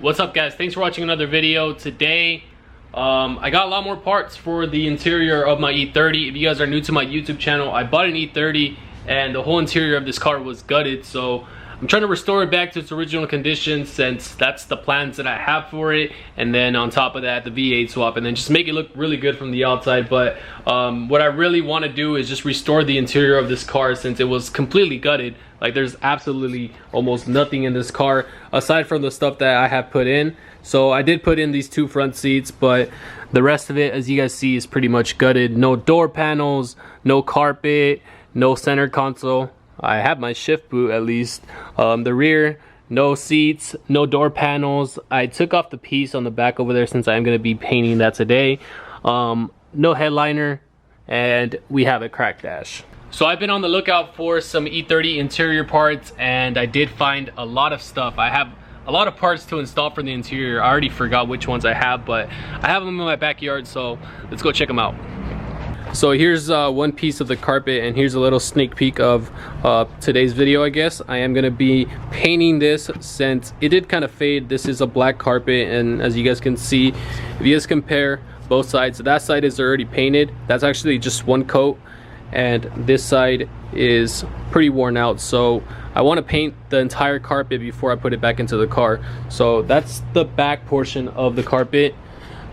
What's up, guys? Thanks for watching another video. Today I got a lot more parts for the interior of my E30. If you guys are new to my YouTube channel, I bought an E30 and the whole interior of this car was gutted, so I'm trying to restore it back to its original condition, since that's the plans that I have for it. And then on top of that, the V8 swap, and then just make it look really good from the outside. But what I really want to do is just restore the interior of this car, since it was completely gutted. Like, there's absolutely almost nothing in this car aside from the stuff that I have put in. So I did put in these two front seats, but the rest of it, as you guys see, is pretty much gutted. No door panels, no carpet, no center console. I have my shift boot at least. The rear, no seats, no door panels. I took off the piece on the back over there since I'm going to be painting that today. No headliner, and we have a cracked dash. So I've been on the lookout for some E30 interior parts, and I did find a lot of stuff. I have a lot of parts to install for the interior. I already forgot which ones I have, but I have them in my backyard, so let's go check them out. So here's one piece of the carpet, and here's a little sneak peek of today's video, I guess. I am going to be painting this since it did kind of fade. This is a black carpet, and as you guys can see, if you guys compare both sides, that side is already painted. That's actually just one coat, and this side is pretty worn out. So I want to paint the entire carpet before I put it back into the car. So that's the back portion of the carpet.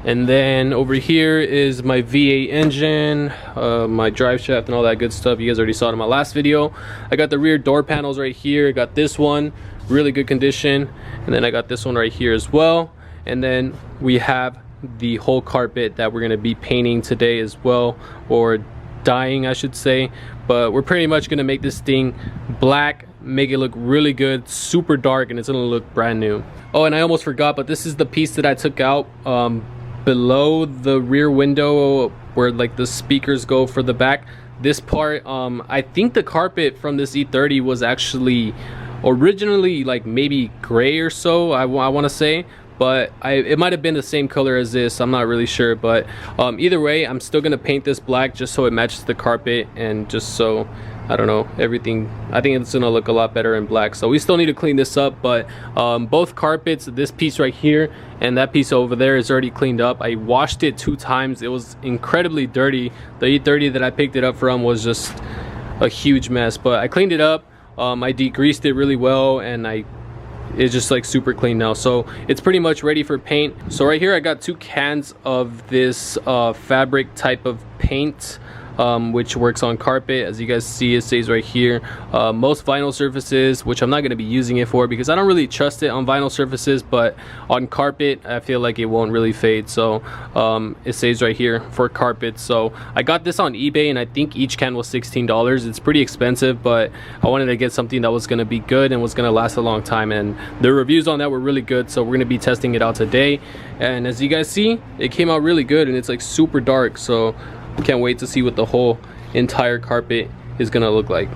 And then over here is my V8 engine, my drive shaft and all that good stuff. You guys already saw it in my last video. I got the rear door panels right here. I got this one, really good condition. And then I got this one right here as well. And then we have the whole carpet that we're gonna be painting today as well, or dyeing, I should say. But we're pretty much gonna make this thing black, make it look really good, super dark, and it's gonna look brand new. Oh, and I almost forgot, but this is the piece that I took out below the rear window where like the speakers go for the back. This part, I think the carpet from this E30 was actually originally like maybe gray or so, I want to say, but it might have been the same color as this. I'm not really sure, but either way, I'm still gonna paint this black just so it matches the carpet, and just so, I don't know, everything, I think it's gonna look a lot better in black. So we still need to clean this up, but both carpets, this piece right here and that piece over there, is already cleaned up. I washed it 2 times. It was incredibly dirty. The E30 that I picked it up from was just a huge mess, but I cleaned it up. I degreased it really well, and it's just like super clean now, so it's pretty much ready for paint. So right here I got 2 cans of this fabric type of paint, which works on carpet. As you guys see, it says right here, most vinyl surfaces, which I'm not going to be using it for because I don't really trust it on vinyl surfaces, but on carpet I feel like it won't really fade. So it says right here for carpet. So I got this on eBay, and I think each can was $16. It's pretty expensive, but I wanted to get something that was going to be good and was going to last a long time, and the reviews on that were really good. So we're going to be testing it out today, and as you guys see, it came out really good, and it's like super dark. So can't wait to see what the whole entire carpet is gonna look like.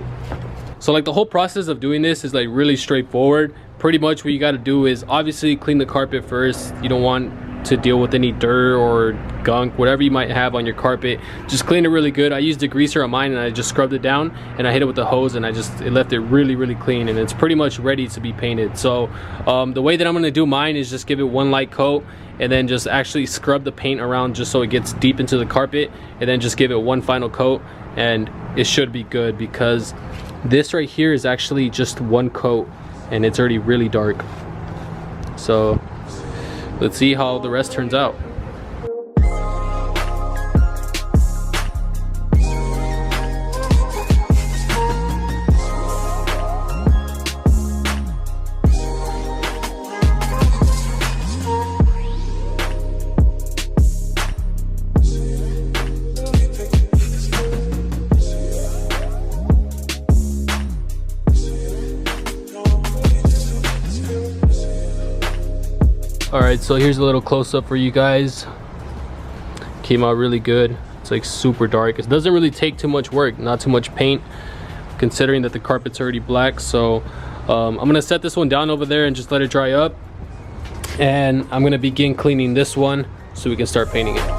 So like the whole process of doing this is like really straightforward. Pretty much what you got to do is obviously clean the carpet first. You don't want to deal with any dirt or gunk, whatever you might have on your carpet. Just clean it really good. I used degreaser on mine, and I just scrubbed it down, and I hit it with the hose, and it left it really clean, and it's pretty much ready to be painted. So the way that I'm gonna do mine is just give it one light coat, and then just actually scrub the paint around just so it gets deep into the carpet, and then just give it one final coat, and it should be good, because this right here is actually just one coat and it's already really dark. So let's see how the rest turns out. Alright, so here's a little close-up for you guys. Came out really good. It's like super dark. It doesn't really take too much work, not too much paint, considering that the carpet's already black. So I'm gonna set this one down over there and just let it dry up, and I'm gonna begin cleaning this one so we can start painting it.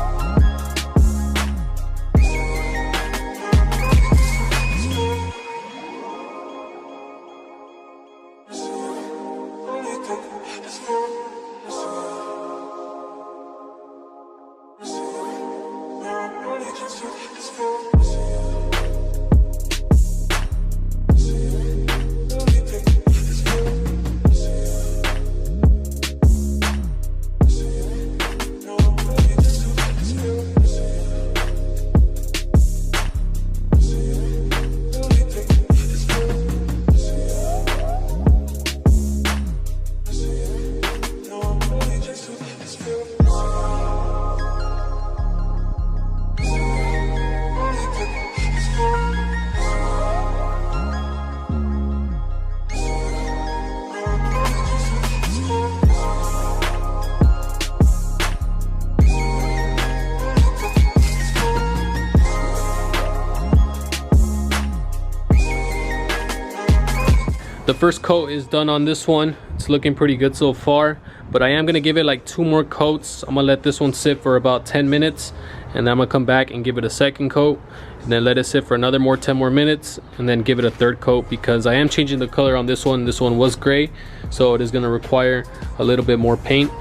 The first coat is done on this one. It's looking pretty good so far, but I am gonna give it like 2 more coats. I'm gonna let this one sit for about 10 minutes, and then I'm gonna come back and give it a second coat, and then let it sit for another 10 more minutes, and then give it a third coat, because I am changing the color on this one. This one was gray, so it is gonna require a little bit more paint,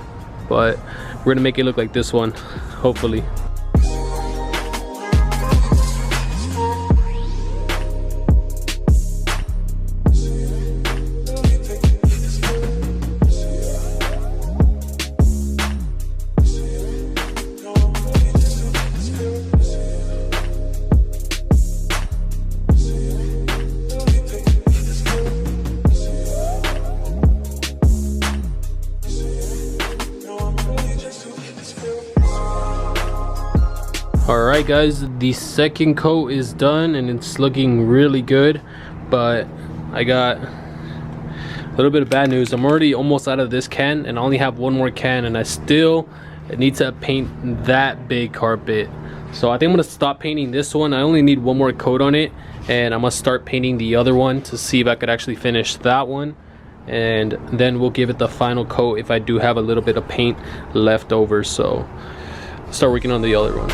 but we're gonna make it look like this one, hopefully. Alright guys, the second coat is done and it's looking really good, but I got a little bit of bad news. I'm already almost out of this can and I only have 1 more can, and I still need to paint that big carpet. So I think I'm gonna stop painting this one. I only need 1 more coat on it, and I'm gonna start painting the other one to see if I could actually finish that one, and then we'll give it the final coat if I do have a little bit of paint left over. So start working on the other one.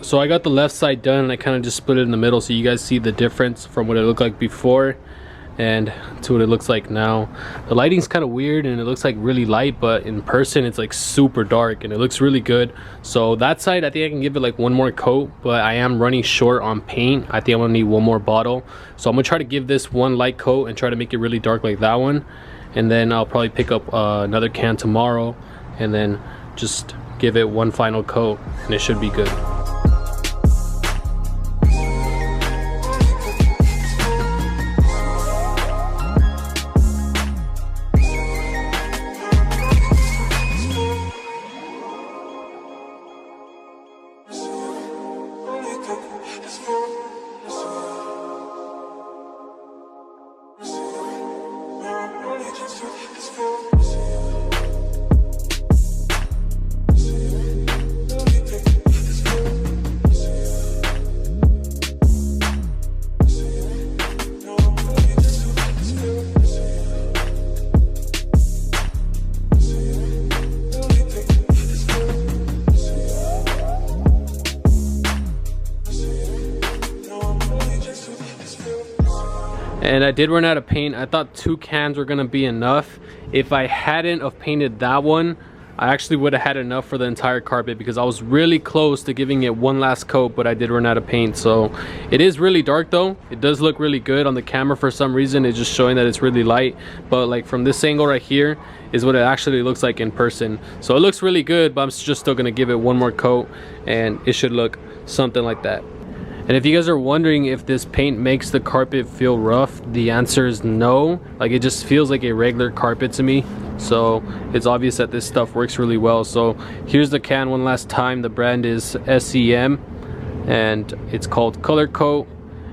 So I got the left side done and I kind of just split it in the middle so you guys see the difference from what it looked like before and to what it looks like now. The lighting's kind of weird and it looks like really light, but in person it's like super dark and it looks really good. So that side, I think I can give it like 1 more coat, but I am running short on paint. I think I'm gonna need 1 more bottle. So I'm gonna try to give this 1 light coat and try to make it really dark like that one, and then I'll probably pick up another can tomorrow and then just give it 1 final coat and it should be good. And I did run out of paint. I thought 2 cans were gonna be enough. If I hadn't have painted that one, I actually would have had enough for the entire carpet, because I was really close to giving it 1 last coat, but I did run out of paint. So it is really dark though. It does look really good on the camera. For some reason it's just showing that it's really light, but like from this angle right here is what it actually looks like in person. So it looks really good, but I'm just still gonna give it 1 more coat and it should look something like that. And if you guys are wondering if this paint makes the carpet feel rough, the answer is no. Like, it just feels like a regular carpet to me. So it's obvious that this stuff works really well. So here's the can one last time. The brand is SEM and it's called Color Coat,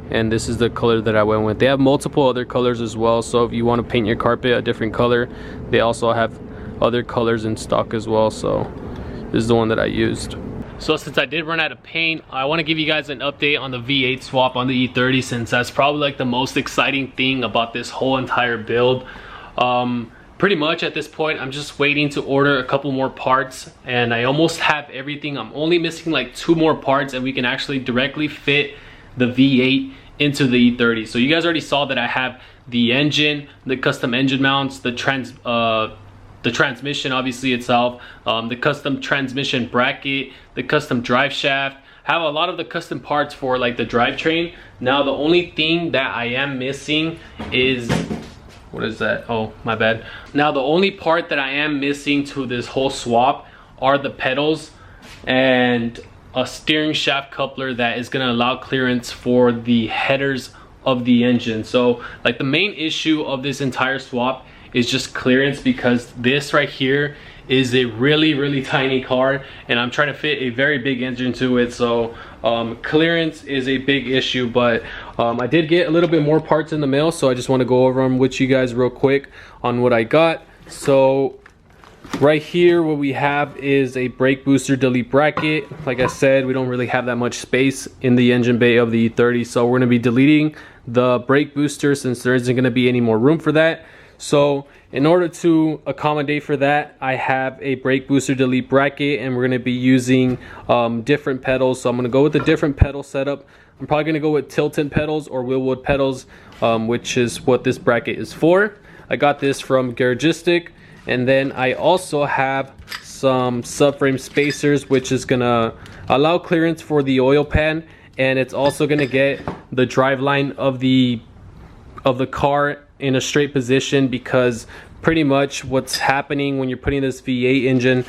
and this is the color that I went with. They have multiple other colors as well, so if you want to paint your carpet a different color, they also have other colors in stock as well. So this is the one that I used. So since I did run out of paint, I want to give you guys an update on the V8 swap on the E30, since that's probably like the most exciting thing about this whole entire build. Pretty much at this point, I'm just waiting to order a couple more parts, and I almost have everything. I'm only missing like 2 more parts, and we can actually directly fit the V8 into the E30. So you guys already saw that I have the engine, the custom engine mounts, the transmission obviously itself, the custom transmission bracket, the custom drive shaft. I have a lot of the custom parts for like the drivetrain. Now the only thing that I am missing is, what is that? Oh, my bad. Now the only part that I am missing to this whole swap are the pedals and a steering shaft coupler that is going to allow clearance for the headers of the engine. So like the main issue of this entire swap is just clearance, because this right here is a really tiny car and I'm trying to fit a very big engine to it. So clearance is a big issue, but I did get a little bit more parts in the mail, so I just want to go over them with you guys real quick on what I got. So right here, what we have is a brake booster delete bracket. Like I said, we don't really have that much space in the engine bay of the E30, so we're going to be deleting the brake booster since there isn't going to be any more room for that. So in order to accommodate for that, I have a brake booster delete bracket, and we're going to be using different pedals. So I'm going to go with a different pedal setup. I'm probably going to go with Tilton pedals or Willwood pedals, which is what this bracket is for. I got this from Garagistic. And then I also have some subframe spacers, which is going to allow clearance for the oil pan, and it's also going to get the drive line of the car in a straight position, because pretty much what's happening when you're putting this V8 engine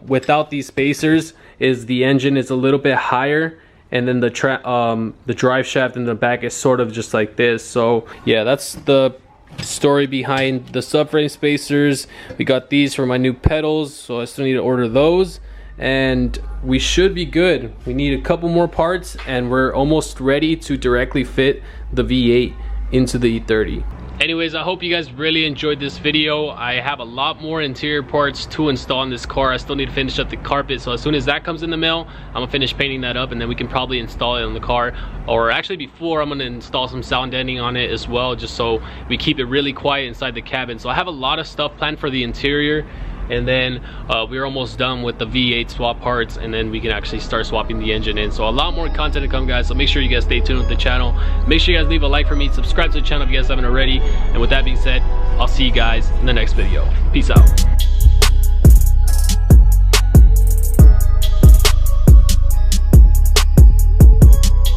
without these spacers is the engine is a little bit higher, and then the drive shaft in the back is sort of just like this. So yeah, that's the story behind the subframe spacers. We got these for my new pedals, so I still need to order those, and we should be good. We need a couple more parts and we're almost ready to directly fit the V8 into the E30. Anyways, I hope you guys really enjoyed this video. I have a lot more interior parts to install in this car. I still need to finish up the carpet, so as soon as that comes in the mail, I'm gonna finish painting that up, and then we can probably install it on the car. Or actually before, I'm gonna install some sound deadening on it as well, just so we keep it really quiet inside the cabin. So I have a lot of stuff planned for the interior, and then we're almost done with the V8 swap parts, and then we can actually start swapping the engine in. So a lot more content to come, guys, so make sure you guys stay tuned with the channel. Make sure you guys leave a like for me, subscribe to the channel if you guys haven't already, and with that being said, I'll see you guys in the next video. Peace out.